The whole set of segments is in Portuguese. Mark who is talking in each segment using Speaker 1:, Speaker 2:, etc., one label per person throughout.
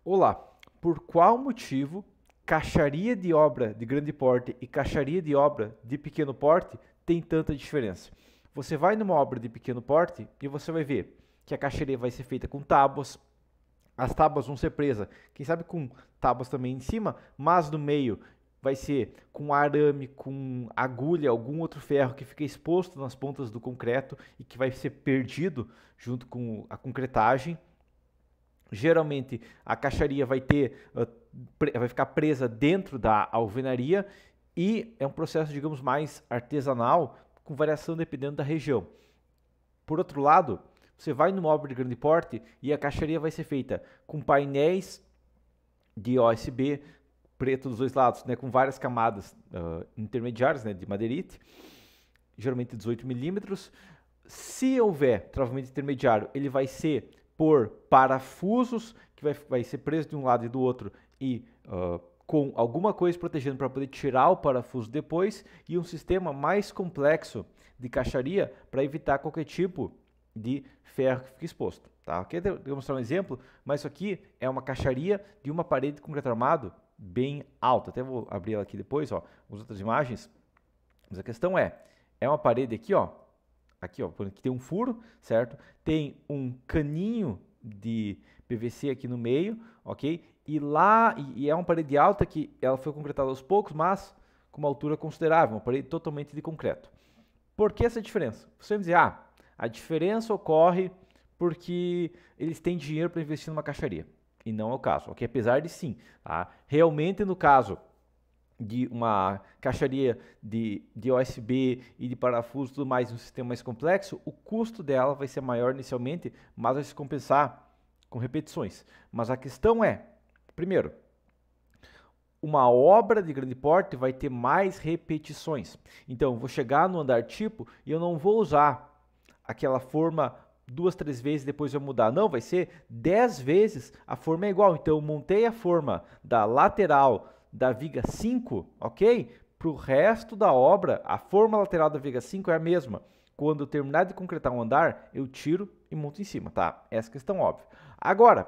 Speaker 1: Olá, por qual motivo caixaria de obra de grande porte e caixaria de obra de pequeno porte tem tanta diferença? Você vai numa obra de pequeno porte e você vai ver que a caixaria vai ser feita com tábuas, as tábuas vão ser presas, quem sabe com tábuas também em cima, mas no meio vai ser com arame, com agulha, algum outro ferro que fica exposto nas pontas do concreto e que vai ser perdido junto com a concretagem. Geralmente a caixaria vai ficar presa dentro da alvenaria e é um processo, digamos, mais artesanal, com variação dependendo da região. Por outro lado, você vai numa obra de grande porte e a caixaria vai ser feita com painéis de OSB preto dos dois lados, né, com várias camadas intermediárias, né, de madeirite, geralmente 18 milímetros. Se houver travamento intermediário, ele vai ser por parafusos, que vai ser preso de um lado e do outro, e com alguma coisa protegendo para poder tirar o parafuso depois, e um sistema mais complexo de caixaria para evitar qualquer tipo de ferro que fique exposto. Tá? Aqui eu vou mostrar um exemplo, mas isso aqui é uma caixaria de uma parede de concreto armado bem alta. Até vou abrir ela aqui depois, ó, as outras imagens. Mas a questão é uma parede aqui, ó, aqui tem um furo, certo? Tem um caninho de PVC aqui no meio, ok? E é uma parede alta que ela foi concretada aos poucos, mas com uma altura considerável, uma parede totalmente de concreto. Por que essa diferença? Você vai dizer, a diferença ocorre porque eles têm dinheiro para investir numa caixaria. E não é o caso, ok? Apesar de sim, tá? Realmente no caso de uma caixaria de OSB e de parafuso e tudo mais, um sistema mais complexo, o custo dela vai ser maior inicialmente, mas vai se compensar com repetições. Mas a questão é, primeiro, uma obra de grande porte vai ter mais repetições. Então, eu vou chegar no andar tipo e eu não vou usar aquela forma 2, 3 vezes, depois eu mudar. Não, vai ser 10 vezes a forma é igual. Então, eu montei a forma da lateral da viga 5, ok? Para o resto da obra, a forma lateral da viga 5 é a mesma. Quando eu terminar de concretar um andar, eu tiro e monto em cima, tá? Essa questão óbvia. Agora,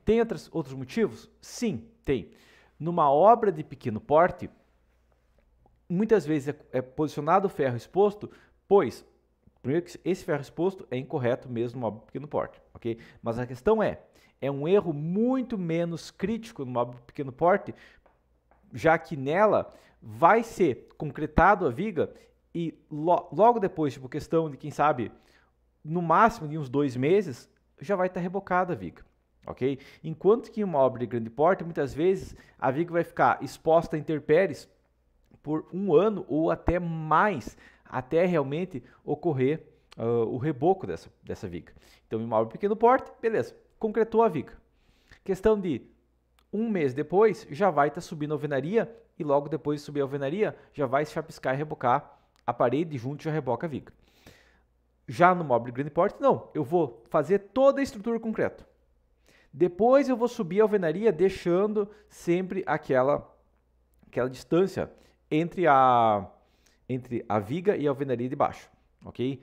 Speaker 1: tem outros motivos? Sim, tem. Numa obra de pequeno porte, muitas vezes é posicionado o ferro exposto, pois, primeiro que esse ferro exposto é incorreto mesmo numa obra de pequeno porte, ok? Mas a questão é um erro muito menos crítico numa obra de pequeno porte, já que nela vai ser concretado a viga e logo depois, tipo, questão de, quem sabe, no máximo de uns 2 meses, já vai estar rebocada a viga. Ok? Enquanto que em uma obra de grande porte, muitas vezes a viga vai ficar exposta a intempéries por 1 ano ou até mais, até realmente ocorrer o reboco dessa viga. Então, em uma obra de pequeno porte, beleza, concretou a viga. Questão de 1 mês depois, já vai estar subindo a alvenaria e logo depois de subir a alvenaria, já vai se chapiscar e rebocar a parede e junto já reboca a viga. Já no obra de grande porte, não, eu vou fazer toda a estrutura concreta. Depois eu vou subir a alvenaria deixando sempre aquela distância entre a viga e a alvenaria de baixo, ok?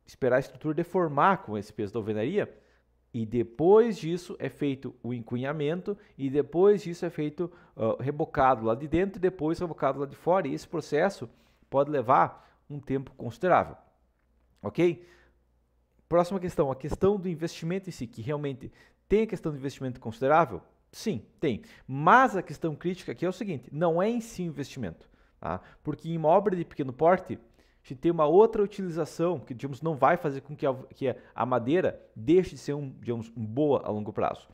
Speaker 1: Esperar a estrutura deformar com esse peso da alvenaria e depois disso é feito o encunhamento e depois disso é feito rebocado lá de dentro e depois rebocado lá de fora, e esse processo pode levar um tempo considerável, ok? Próxima questão, a questão do investimento em si, que realmente tem a questão do investimento considerável? Sim, tem. Mas a questão crítica aqui é o seguinte, não é em si o investimento, tá? Porque em uma obra de pequeno porte, a gente tem uma outra utilização que, digamos, não vai fazer com que a madeira deixe de ser digamos, boa a longo prazo.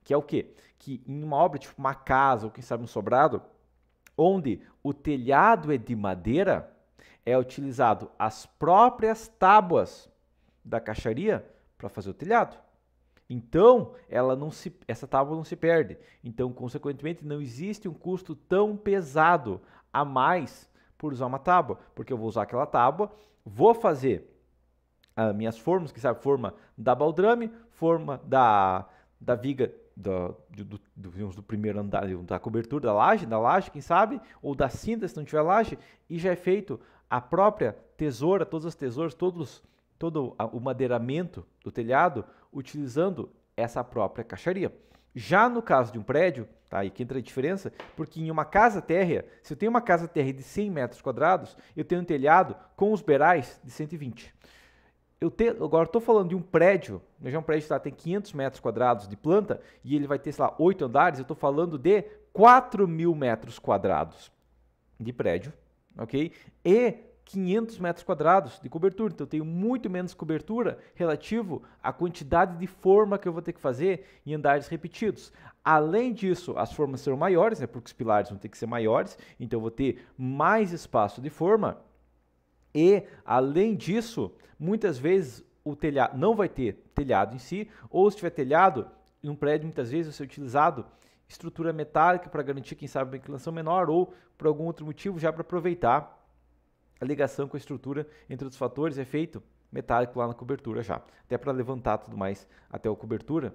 Speaker 1: Que é o quê? Que em uma obra, tipo uma casa ou quem sabe um sobrado, onde o telhado é de madeira, é utilizado as próprias tábuas da caixaria para fazer o telhado. Então, essa tábua não se perde. Então, consequentemente, não existe um custo tão pesado a mais por usar uma tábua, porque eu vou usar aquela tábua, vou fazer as minhas formas, que sabe, forma da baldrame, forma da viga do primeiro andar, da cobertura da laje, quem sabe, ou da cinta, se não tiver laje, e já é feito a própria tesoura, todas as tesouras, todo o madeiramento do telhado, utilizando essa própria caixaria. Já no caso de um prédio, tá, aí que entra a diferença, porque em uma casa térrea, se eu tenho uma casa térrea de 100 metros quadrados, eu tenho um telhado com os beirais de 120. Agora estou falando de um prédio, já um prédio que tem 500 metros quadrados de planta e ele vai ter, sei lá, 8 andares, eu estou falando de 4.000 metros quadrados de prédio, ok? E 500 metros quadrados de cobertura, então eu tenho muito menos cobertura relativo à quantidade de forma que eu vou ter que fazer em andares repetidos. Além disso, as formas serão maiores, né, porque os pilares vão ter que ser maiores, então eu vou ter mais espaço de forma. E, além disso, muitas vezes o telhado não vai ter telhado em si, ou se tiver telhado, em um prédio muitas vezes vai ser utilizado estrutura metálica para garantir, quem sabe, uma inclinação menor, ou por algum outro motivo já para aproveitar a ligação com a estrutura, entre outros fatores, é feito metálico lá na cobertura já, até para levantar tudo mais até a cobertura,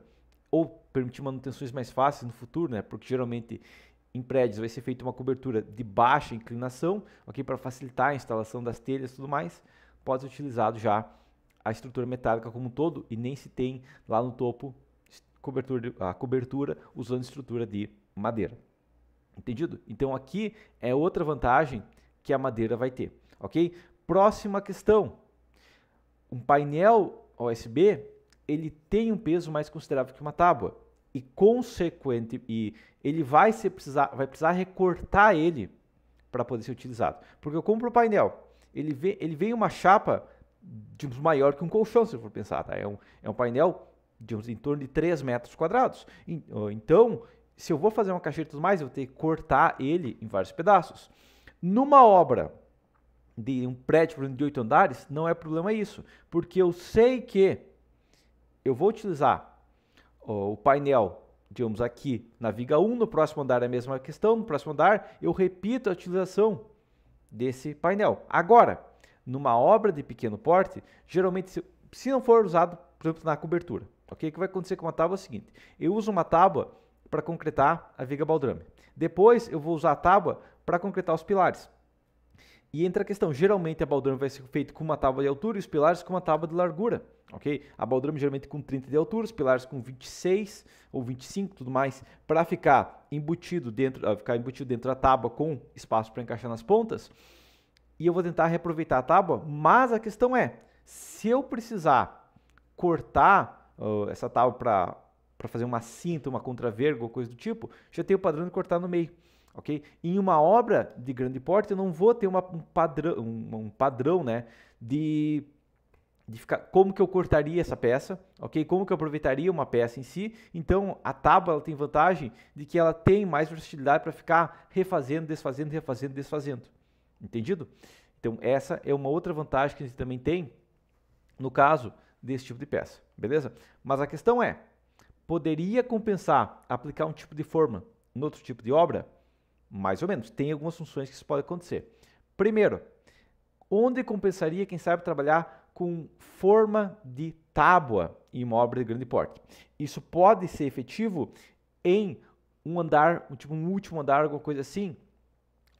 Speaker 1: ou permitir manutenções mais fáceis no futuro, né? Porque geralmente em prédios vai ser feita uma cobertura de baixa inclinação, ok, para facilitar a instalação das telhas e tudo mais, pode ser utilizado já a estrutura metálica como um todo e nem se tem lá no topo a cobertura usando estrutura de madeira. Entendido? Então aqui é outra vantagem que a madeira vai ter, ok? Próxima questão. Um painel OSB, ele tem um peso mais considerável que uma tábua e ele vai precisar recortar ele para poder ser utilizado. Porque eu compro o painel, ele vem uma chapa, digamos, maior que um colchão, se eu for pensar, tá? É um painel, digamos, em torno de 3 metros quadrados. Então, se eu vou fazer uma caixinha e tudo mais, eu vou ter que cortar ele em vários pedaços. Numa obra de um prédio de 8 andares, não é problema isso, porque eu sei que eu vou utilizar o painel, digamos, aqui na viga 1, no próximo andar é a mesma questão, no próximo andar eu repito a utilização desse painel. Agora, numa obra de pequeno porte, geralmente, se não for usado, por exemplo, na cobertura, ok? O que vai acontecer com uma tábua é o seguinte: eu uso uma tábua para concretar a viga baldrame. Depois eu vou usar a tábua para concretar os pilares. E entra a questão, geralmente a baldrame vai ser feita com uma tábua de altura e os pilares com uma tábua de largura, ok? A baldrame geralmente com 30 de altura, os pilares com 26 ou 25, tudo mais, para ficar embutido dentro da tábua com espaço para encaixar nas pontas. E eu vou tentar reaproveitar a tábua, mas a questão é, se eu precisar cortar essa tábua para fazer uma cinta, uma contraverga ou coisa do tipo, já tenho o padrão de cortar no meio. Okay? Em uma obra de grande porte, eu não vou ter um padrão, né, de ficar, como que eu cortaria essa peça, ok? Como que eu aproveitaria uma peça em si. Então, a tábua ela tem vantagem de que ela tem mais versatilidade para ficar refazendo, desfazendo, refazendo, desfazendo. Entendido? Então, essa é uma outra vantagem que a gente também tem no caso desse tipo de peça, beleza? Mas a questão é, poderia compensar aplicar um tipo de forma no outro tipo de obra? Mais ou menos. Tem algumas funções que isso pode acontecer. Primeiro, onde compensaria, quem sabe, trabalhar com forma de tábua em uma obra de grande porte? Isso pode ser efetivo em um andar, um último andar, alguma coisa assim,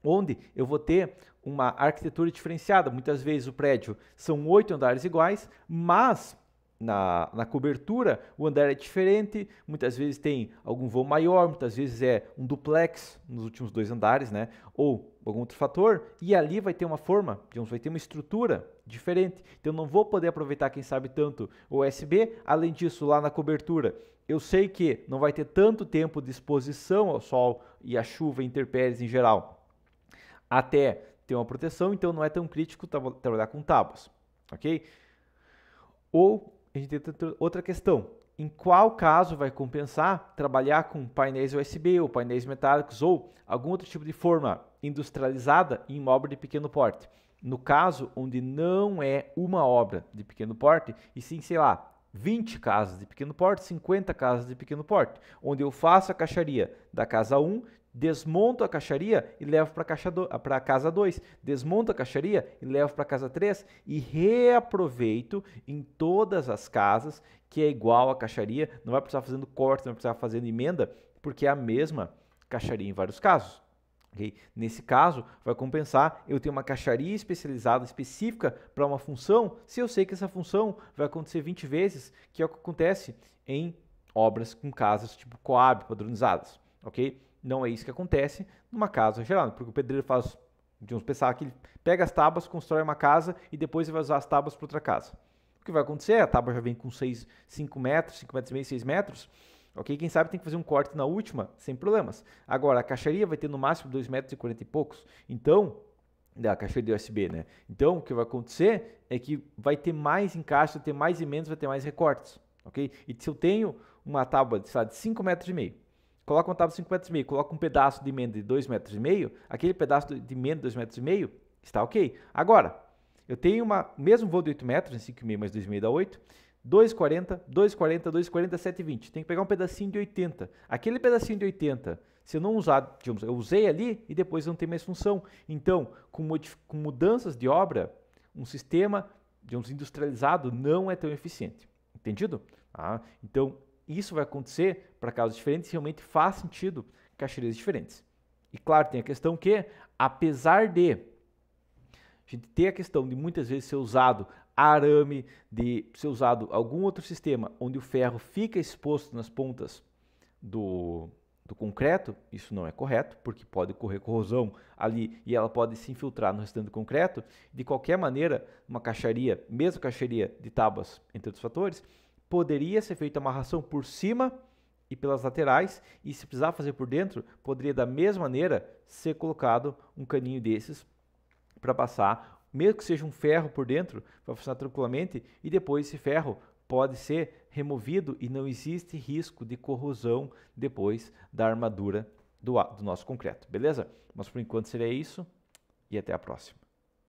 Speaker 1: onde eu vou ter uma arquitetura diferenciada. Muitas vezes o prédio são 8 andares iguais, mas na cobertura o andar é diferente, muitas vezes tem algum vão maior, muitas vezes é um duplex nos últimos 2 andares, né? Ou algum outro fator, e ali vai ter uma forma, digamos, vai ter uma estrutura diferente. Então não vou poder aproveitar, quem sabe, tanto o USB. Além disso, lá na cobertura, eu sei que não vai ter tanto tempo de exposição ao sol e à chuva, intempéries em geral, até ter uma proteção, então não é tão crítico trabalhar com tábuas, ok? Ou a gente tem outra questão, em qual caso vai compensar trabalhar com painéis USB ou painéis metálicos ou algum outro tipo de forma industrializada em uma obra de pequeno porte? No caso onde não é uma obra de pequeno porte, e sim, sei lá, 20 casas de pequeno porte, 50 casas de pequeno porte, onde eu faço a caixaria da casa 1, desmonto a caixaria e levo para a casa 2, desmonto a caixaria e levo para a casa 3 e reaproveito em todas as casas, que é igual a caixaria, não vai precisar fazendo corte, não vai precisar fazendo emenda, porque é a mesma caixaria em vários casos. Okay? Nesse caso, vai compensar eu ter uma caixaria especializada, específica para uma função, se eu sei que essa função vai acontecer 20 vezes, que é o que acontece em obras com casas tipo Coab, padronizadas, ok? Não é isso que acontece numa casa geral, porque o pedreiro faz, vamos pensar que ele pega as tábuas, constrói uma casa e depois ele vai usar as tábuas para outra casa. O que vai acontecer? A tábua já vem com 5 metros, 5 metros e meio, 6 metros, ok? Quem sabe tem que fazer um corte na última, sem problemas. Agora, a caixaria vai ter no máximo 2 metros e 40 e poucos, então, da caixaria de USB, né? Então, o que vai acontecer é que vai ter mais encaixe, vai ter mais emendas, vai ter mais recortes, ok? E se eu tenho uma tábua de 5 metros e meio, coloca uma tábua de 5 metros e meio, coloca um pedaço de emenda de 2 metros e meio, aquele pedaço de emenda de 2 metros e meio está ok. Agora, eu tenho mesmo voo de 8 metros, 5,5 mais 2,5 dá 8, 2,40, 2,40, 2,40, 7,20. Tem que pegar um pedacinho de 80. Aquele pedacinho de 80, se eu não usar, digamos, eu usei ali e depois não tem mais função. Então, com mudanças de obra, um sistema, digamos, industrializado não é tão eficiente. Entendido? Então, isso vai acontecer para casos diferentes e realmente faz sentido caixarias diferentes. E claro, tem a questão que, apesar de a gente ter a questão de muitas vezes ser usado arame, de ser usado algum outro sistema onde o ferro fica exposto nas pontas do concreto, isso não é correto, porque pode ocorrer corrosão ali e ela pode se infiltrar no restante do concreto. De qualquer maneira, uma caixaria, mesmo caixaria de tábuas, entre outros fatores, poderia ser feita amarração por cima e pelas laterais, e se precisar fazer por dentro, poderia da mesma maneira ser colocado um caninho desses para passar, mesmo que seja um ferro por dentro, vai funcionar tranquilamente, e depois esse ferro pode ser removido e não existe risco de corrosão depois da armadura do nosso concreto, beleza? Mas por enquanto seria isso e até a próxima.